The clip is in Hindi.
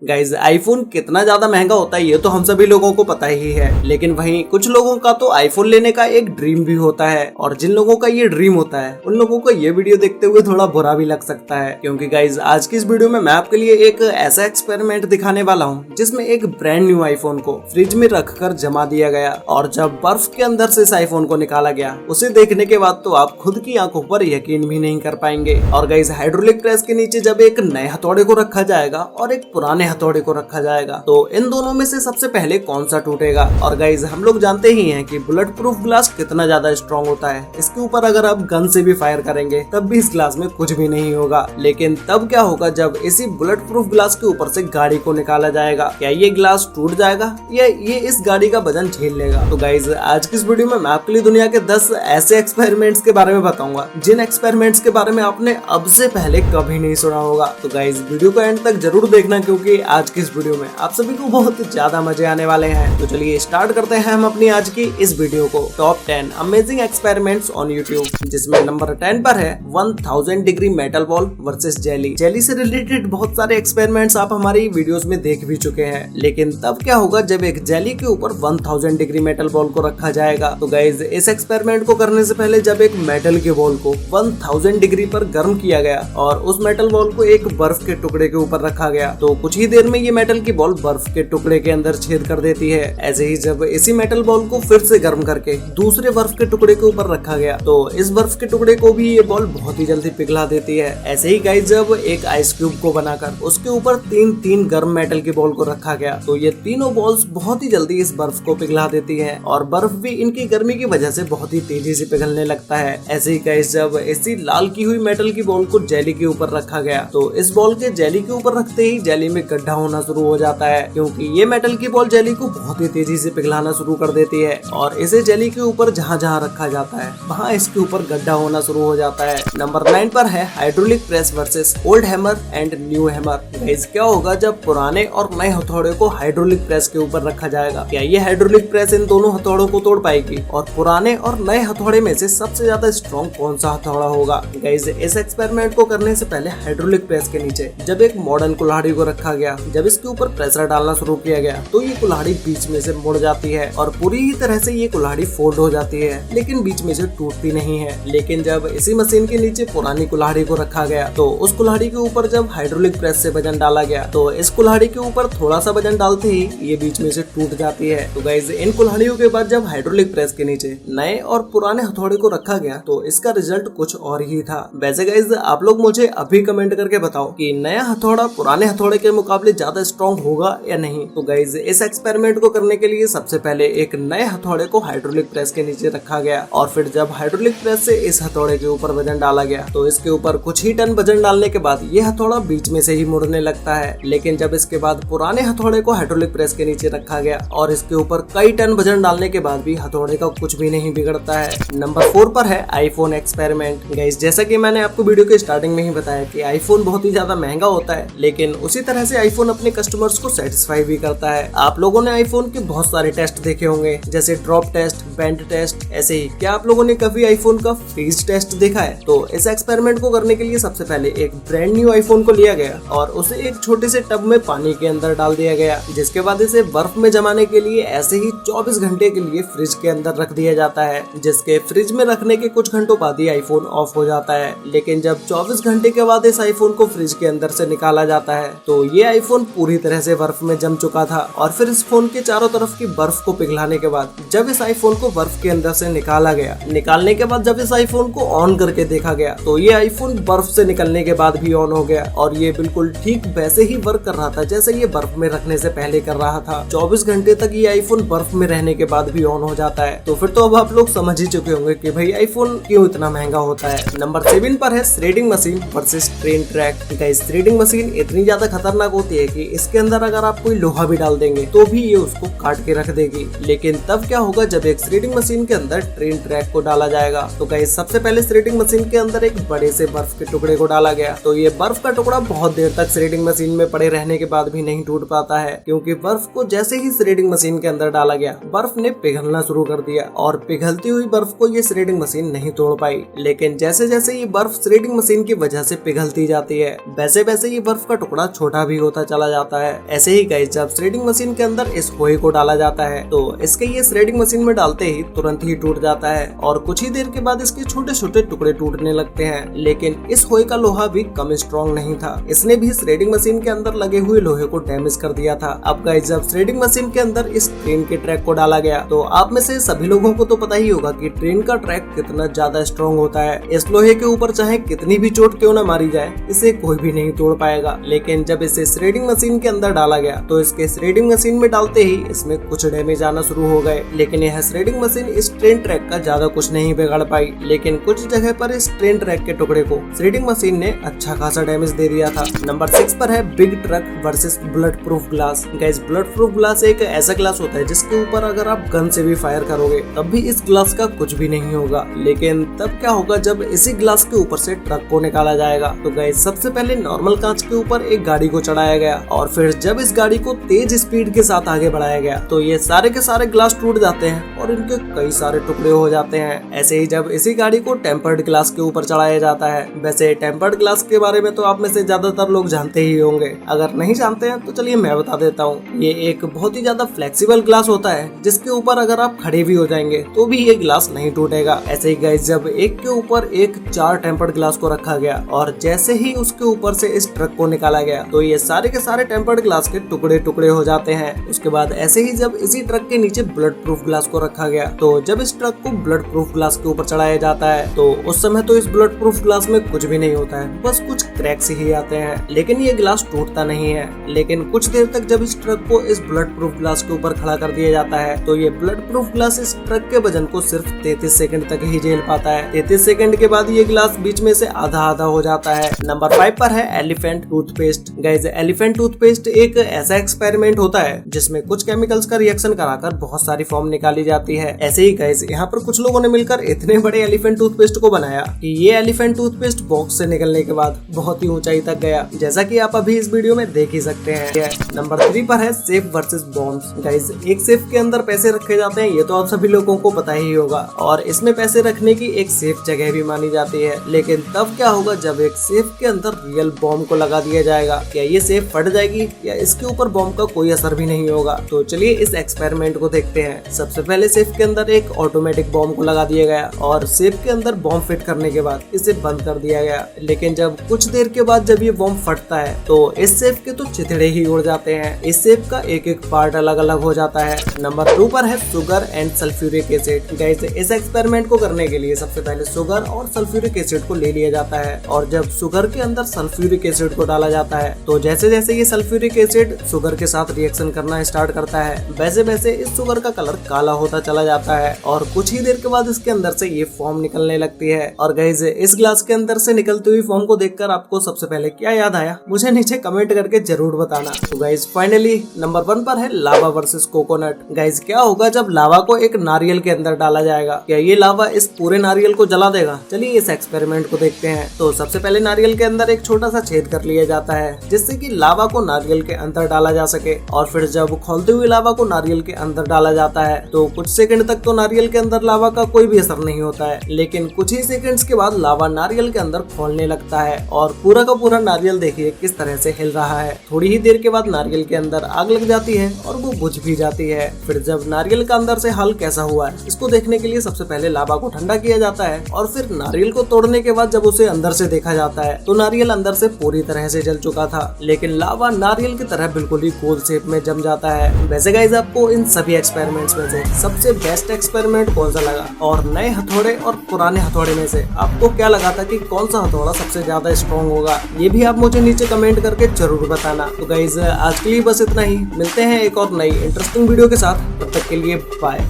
गाइज आईफोन कितना ज्यादा महंगा होता है ये तो हम सभी लोगों को पता ही है, लेकिन वहीं कुछ लोगों का तो आईफोन लेने का एक ड्रीम भी होता है। और जिन लोगों का ये ड्रीम होता है उन लोगों को ये वीडियो देखते हुए थोड़ा बुरा भी लग सकता है, क्योंकि गाइज आज की इस वीडियो में मैं आपके लिए एक ऐसा एक्सपेरिमेंट दिखाने वाला हूँ जिसमें एक ब्रांड न्यू आईफोन को फ्रिज में रखकर जमा दिया गया और जब बर्फ के अंदर से इस आईफोन को निकाला गया उसे देखने के बाद तो आप खुद की आंखों पर यकीन भी नहीं कर पाएंगे। और गाइज हाइड्रोलिक प्रेस के नीचे जब एक नए हथौड़े को रखा जाएगा और एक पुराने हथौड़े को रखा जाएगा तो इन दोनों में से सबसे पहले कौन सा टूटेगा। और गाइज हम लोग जानते ही हैं कि बुलेट प्रूफ ग्लास कितना ज्यादा स्ट्रॉन्ग होता है, इसके ऊपर अगर आप गन से भी फायर करेंगे तब भी इस ग्लास में कुछ भी नहीं होगा। लेकिन तब क्या होगा जब इसी बुलेट प्रूफ ग्लास के ऊपर से गाड़ी को निकाला जाएगा, क्या ये ग्लास टूट जाएगा या ये इस गाड़ी का वजन झेल लेगा। तो गाइज आज की इस वीडियो में मैं आपके लिए दुनिया के 10 ऐसे एक्सपेरिमेंट्स के बारे में बताऊंगा जिन एक्सपेरिमेंट्स के बारे में आपने अब से पहले कभी नहीं सुना होगा। तो गाइज वीडियो को एंड तक जरूर देखना, क्योंकि आज की इस वीडियो में आप सभी को बहुत ज्यादा मजे आने वाले हैं। तो चलिए स्टार्ट करते हैं हम अपनी आज की इस वीडियो को। Top 10 amazing experiments on YouTube, जिसमें नंबर 10 पर है 1000 degree metal ball versus jelly. Jelly से रिलेटेड बहुत सारे एक्सपेरिमेंट्स आप हमारी वीडियोस में देख भी चुके हैं, लेकिन तब क्या होगा जब एक जेली के ऊपर 1000 डिग्री मेटल बॉल को रखा जाएगा। तो गाइज इस एक्सपेरिमेंट को करने से पहले जब एक मेटल के बॉल को 1000 डिग्री पर गर्म किया गया और उस मेटल बॉल को एक बर्फ के टुकड़े के ऊपर रखा गया, तो कुछ ही देर में ये मेटल की बॉल बर्फ के टुकड़े के अंदर छेद कर देती है। ऐसे ही जब इसी मेटल बॉल को फिर से गर्म करके दूसरे बर्फ के टुकड़े के ऊपर रखा गया तो इस बर्फ के टुकड़े को भी ये बॉल बहुत ही जल्दी पिघला देती है। ऐसे ही गाइस जब एक आइस क्यूब को बनाकर उसके ऊपर तीन गर्म मेटल की बॉल को रखा गया तो ये तीनों बॉल्स बहुत ही जल्दी इस बर्फ को पिघला देती है और बर्फ भी इनकी गर्मी की वजह से बहुत ही तेजी से पिघलने लगता है। ऐसे ही गाइस जब इसी लाल की हुई मेटल की बॉल को जेली के ऊपर रखा गया तो इस बॉल के जेली के ऊपर रखते ही जेली में गड्ढा होना शुरू हो जाता है, क्योंकि ये मेटल की बॉल जेली को बहुत ही तेजी से पिघलाना शुरू कर देती है और इसे जेली के ऊपर जहाँ जहाँ रखा जाता है वहाँ इसके ऊपर गड्ढा होना शुरू हो जाता है। नंबर 9 पर है hydraulic press versus old hammer and new hammer. Guys क्या होगा जब पुराने और नए हथौड़े को हाइड्रोलिक प्रेस के ऊपर रखा जाएगा, क्या ये हाइड्रोलिक प्रेस इन दोनों हथौड़ों को तोड़ पाएगी और पुराने और नए हथौड़े में से सबसे ज्यादा स्ट्रॉन्ग कौन सा हथौड़ा होगा। गाइस इस एक्सपेरिमेंट को करने से पहले हाइड्रोलिक प्रेस के नीचे जब एक मॉडर्न कुल्हाड़ी को रखा गया, जब इसके ऊपर प्रेशर डालना शुरू किया गया तो ये कुल्हाड़ी बीच में से मुड़ जाती है और पूरी ही तरह से ये कुल्हाड़ी फोल्ड हो जाती है, लेकिन बीच में से टूटती नहीं है। लेकिन जब इसी मशीन के नीचे पुरानी कुल्हाड़ी को रखा गया तो उस कुल्हाड़ी के ऊपर जब हाइड्रोलिक प्रेस से वजन डाला गया तो इस कुल्हाड़ी के ऊपर थोड़ा सा वजन डालते ही ये बीच में से टूट जाती है। तो गाइस इन कुल्हाड़ियों के बाद जब हाइड्रोलिक प्रेस के नीचे नए और पुराने हथौड़े को रखा गया तो इसका रिजल्ट कुछ और ही था। वैसे गाइस आप लोग मुझे अभी कमेंट करके बताओ कि नया हथौड़ा पुराने हथौड़े के मुकाबले ज्यादा स्ट्रॉन्ग होगा या नहीं। तो गाइस इस एक्सपेरिमेंट को करने के लिए सबसे पहले एक नए हथौड़े को हाइड्रोलिक प्रेस के नीचे रखा गया और फिर जब हाइड्रोलिक प्रेस से इस हथौड़े के ऊपर वजन डाला गया तो इसके ऊपर कुछ ही टन वजन डालने के बाद ये हथौड़ा बीच में से ही मुड़ने लगता है। लेकिन जब इसके बाद पुराने हथौड़े को हाइड्रोलिक प्रेस के नीचे रखा गया और इसके ऊपर कई टन वजन डालने के बाद भी हथौड़े का कुछ भी नहीं बिगड़ता है। नंबर 4 पर है आईफोन एक्सपेरिमेंट। गाइस जैसा कि मैंने आपको वीडियो के स्टार्टिंग में ही बताया कि आईफोन बहुत ही ज्यादा महंगा होता है, लेकिन उसी तरह से आईफोन अपने कस्टमर्स को सेटिस्फाई भी करता है। आप लोगों ने आईफोन के बहुत सारे टेस्ट देखे होंगे, जैसे ड्रॉप टेस्ट, बेंड टेस्ट। ऐसे ही क्या आप लोगों ने कभी आईफोन का फ्रीज टेस्ट देखा है? तो इस एक्सपेरिमेंट को करने के लिए सबसे पहले एक ब्रांड न्यू आईफोन को लिया गया और उसे एक छोटे से टब में पानी के अंदर डाल दिया गया, जिसके बाद इसे बर्फ में जमाने के लिए ऐसे ही 24 घंटे के लिए फ्रिज के अंदर रख दिया जाता है, जिसके फ्रिज में रखने के कुछ घंटों बाद ही आईफोन ऑफ हो जाता है। लेकिन जब 24 घंटे के बाद इस आईफोन को फ्रिज के अंदर से निकाला जाता है तो ये आईफोन पूरी तरह से बर्फ में जम चुका था और फिर इस फोन के चारों तरफ की बर्फ को पिघलाने के बाद जब इस आईफोन को बर्फ के अंदर से निकाला गया, निकालने के बाद जब इस आईफोन को ऑन करके देखा गया तो ये आईफोन बर्फ से निकलने के बाद भी ऑन हो गया और ये बिल्कुल ठीक वैसे ही वर्क कर रहा था जैसे ये बर्फ में रखने से पहले कर रहा था। 24 घंटे तक ये आईफोन बर्फ में रहने के बाद भी ऑन हो जाता है। तो फिर तो अब आप लोग समझ ही चुके होंगे कि भाई आईफोन क्यों इतना महंगा होता है। नंबर 7 पर है threading machine versus train track. Guys threading machine इतनी ज्यादा खतरनाक होती है कि इसके अंदर अगर आप कोई लोहा भी डाल देंगे तो भी ये उसको काट के रख देगी। लेकिन तब क्या होगा जब एक थ्रेडिंग मशीन के अंदर ट्रेन ट्रैक को डाला जाएगा। तो गाइस सबसे पहले थ्रेडिंग मशीन के अंदर एक बड़े से बर्फ के टुकड़े को डाला गया तो ये बर्फ का टुकड़ा बहुत देर तक थ्रेडिंग मशीन में पड़े रहने के बाद भी नहीं टूट पाता है, क्योंकि बर्फ को जैसे ही थ्रेडिंग मशीन के अंदर डाला गया बर्फ ने पिघलना शुरू कर दिया और पिघलती हुई बर्फ को ये थ्रेडिंग मशीन नहीं तोड़ पाई। लेकिन जैसे जैसे ये बर्फ थ्रेडिंग मशीन की वजह से पिघलती जाती है वैसे वैसे ये बर्फ का टुकड़ा छोटा भी भी होता चला जाता है। ऐसे ही गाइस जब श्रेडिंग मशीन के अंदर इस लोहे को डाला जाता है तो इसके ये श्रेडिंग मशीन में डालते ही तुरंत ही टूट जाता है और कुछ ही देर के बाद इसके छोटे छोटे टुकड़े टूटने लगते हैं। लेकिन इस लोहे का लोहा भी कम स्ट्रॉन्ग नहीं था, इसने भी श्रेडिंग मशीन के अंदर लगे हुए लोहे को डैमेज कर दिया था। अब गाइस जब श्रेडिंग मशीन के अंदर इस ट्रेन के ट्रैक को डाला गया तो आप में से सभी लोगों को तो पता ही होगा कि ट्रेन का ट्रैक कितना ज्यादा स्ट्रॉन्ग होता है। इस लोहे के ऊपर चाहे कितनी भी चोट क्यों न मारी जाए इसे कोई भी नहीं तोड़ पाएगा। लेकिन जब इसे श्रेडिंग मशीन के अंदर डाला गया तो इसके श्रेडिंग मशीन में डालते ही इसमें कुछ डैमेज आना शुरू हो गए। लेकिन यह श्रेडिंग मशीन इस ट्रेन ट्रैक का ज्यादा कुछ नहीं बिगाड़ पाई, लेकिन कुछ जगह पर इस ट्रेन ट्रैक के टुकड़े को श्रेडिंग मशीन ने अच्छा खासा डैमेज दे दिया था। नंबर 6 पर है big truck versus bullet proof glass. Guys bullet proof glass एक ऐसा ग्लास होता है जिसके ऊपर अगर आप गन से भी फायर करोगे तब भी इस ग्लास का कुछ भी नहीं होगा। लेकिन तब क्या होगा जब इसी ग्लास के ऊपर से ट्रक को निकाला जाएगा। तो गाइस सबसे पहले नॉर्मल कांच के ऊपर एक गाड़ी को चढ़ाया गया और फिर जब इस गाड़ी को तेज स्पीड के साथ आगे बढ़ाया गया तो ये सारे के सारे ग्लास टूट जाते हैं और इनके कई सारे टुकड़े हो जाते हैं। ऐसे ही जब इसी गाड़ी को टेम्पर्ड ग्लास के ऊपर चढ़ाया जाता है, वैसे टेम्पर्ड ग्लास के बारे में तो आप में से ज्यादातर लोग जानते ही होंगे, अगर नहीं जानते हैं तो चलिए मैं बता देता हूँ। ये एक बहुत ही ज्यादा फ्लेक्सिबल ग्लास होता है जिसके ऊपर अगर आप खड़े भी हो जाएंगे तो भी ये ग्लास नहीं टूटेगा। ऐसे ही गाइस जब एक के ऊपर एक 4 टेम्पर्ड ग्लास को रखा गया और जैसे ही उसके ऊपर से इस ट्रक को निकाला गया तो ये सारे के सारे टेम्पर्ड ग्लास के टुकड़े टुकड़े हो जाते हैं। उसके बाद ऐसे ही जब इसी ट्रक के नीचे बुलेट प्रूफ ग्लास को रखा गया तो जब इस ट्रक को बुलेट प्रूफ ग्लास के ऊपर चढ़ाया जाता है तो उस समय तो इस बुलेट प्रूफ ग्लास में कुछ भी नहीं होता है, बस कुछ क्रैक्स ही आते हैं, लेकिन ये ग्लास टूटता नहीं है। लेकिन कुछ देर तक जब इस ट्रक को इस बुलेट प्रूफ ग्लास के ऊपर खड़ा कर दिया जाता है तो ये बुलेट प्रूफ ग्लास इस ट्रक के वजन को सिर्फ 33 सेकंड तक ही झेल पाता है। 33 सेकंड के बाद ये ग्लास बीच में से आधा आधा हो जाता है। नंबर 5 पर है elephant toothpaste. Guys elephant toothpaste एक ऐसा एक्सपेरिमेंट होता है जिसमें कुछ केमिकल्स का रिएक्शन कराकर बहुत सारी फॉर्म निकाली जाती है। ऐसे ही गाइस यहाँ पर कुछ लोगों ने मिलकर इतने बड़े एलिफेंट टूथपेस्ट को बनाया कि ये एलिफेंट टूथपेस्ट बॉक्स से निकलने के बाद बहुत ही ऊंचाई तक गया, जैसा कि आप अभी इस वीडियो में देख ही सकते हैं। नंबर 3 पर है सेफ वर्सेस बॉम्ब्स। गाइस एक सेफ के अंदर पैसे रखे जाते हैं, ये तो आप सभी लोगों को पता ही होगा, और इसमें पैसे रखने की एक सेफ जगह भी मानी जाती है। लेकिन तब क्या होगा जब एक सेफ के अंदर रियल बॉम्ब को लगा दिया जाएगा? क्या ये सेफ फट जाएगी या इसके ऊपर बॉम्ब का कोई असर भी नहीं होगा? तो चलिए इस एक्सपेरिमेंट को देखते हैं। सबसे पहले सेफ के अंदर एक ऑटोमेटिक बॉम्ब को लगा दिया गया और सेफ के अंदर बॉम्ब फिट करने के बाद इसे बंद कर दिया गया। लेकिन जब कुछ देर के बाद जब ये बॉम्ब फटता है तो इस सेफ के तो चिथड़े ही उड़ जाते हैं। इस सेफ का एक एक पार्ट अलग अलग हो जाता है। नंबर 2 पर है sugar and sulphuric acid. Guys इस एक्सपेरिमेंट को करने के लिए सबसे पहले शुगर और सल्फ्यूरिक एसिड को ले लिया जाता है और जब शुगर के अंदर सल्फ्यूरिक एसिड को डाला जाता है तो जैसे जैसे ये सल्फ्यूरिक एसिड शुगर के साथ रिएक्शन करना स्टार्ट करता है वैसे वैसे इस शुगर का कलर काला होता चला जाता है और कुछ ही देर के बाद इसके अंदर से ये फॉर्म निकलने लगती है। और गाइस इस ग्लास के अंदर से निकलती हुई फॉर्म को देखकर आपको सबसे पहले क्या याद आया मुझे नीचे कमेंट करके जरूर बताना। तो गाइस फाइनली नंबर 1 पर है लावा वर्सेस कोकोनट। गाइस क्या होगा जब लावा को एक नारियल के अंदर डाला जाएगा? क्या ये लावा इस पूरे नारियल को जला देगा? चलिए इस एक्सपेरिमेंट को देखते हैं। तो सबसे पहले नारियल के अंदर एक छोटा सा छेद कर लिया जाता है जिससे कि लावा को नारियल के अंदर डाला जा सके और फिर जब खोलते हुए लावा को नारियल के अंदर डाला जाता है तो कुछ सेकंड तक तो नारियल के अंदर लावा का कोई भी असर नहीं होता है, लेकिन कुछ ही सेकंड्स के बाद लावा नारियल के अंदर खोलने लगता है और पूरा का पूरा नारियल देखिए किस तरह से हिल रहा है। थोड़ी ही देर के बाद नारियल के अंदर आग लग जाती है और वो बुझ भी जाती है। फिर जब नारियल का अंदर से हल कैसा हुआ है इसको देखने के लिए सबसे पहले लावा को ठंडा किया जाता है और फिर नारियल को तोड़ने के बाद जब उसे अंदर से देखा जाता है तो नारियल अंदर से पूरी तरह से जल चुका था, लेकिन लावा नारियल की तरह बिल्कुल ही गोल शेप में जम जाता है। वैसे गाइस आपको इन सभी एक्सपेरिमेंट्स में से सबसे बेस्ट एक्सपेरिमेंट कौन सा लगा और नए हथौड़े और पुराने हथौड़े में से आपको क्या लगा था कि कौन सा हथौड़ा सबसे ज्यादा स्ट्रॉन्ग होगा? ये भी आप मुझे नीचे कमेंट करके जरूर बताना। तो गाइस आज के लिए बस इतना ही, मिलते हैं एक और नई इंटरेस्टिंग वीडियो के साथ, तब तक के लिए बाय।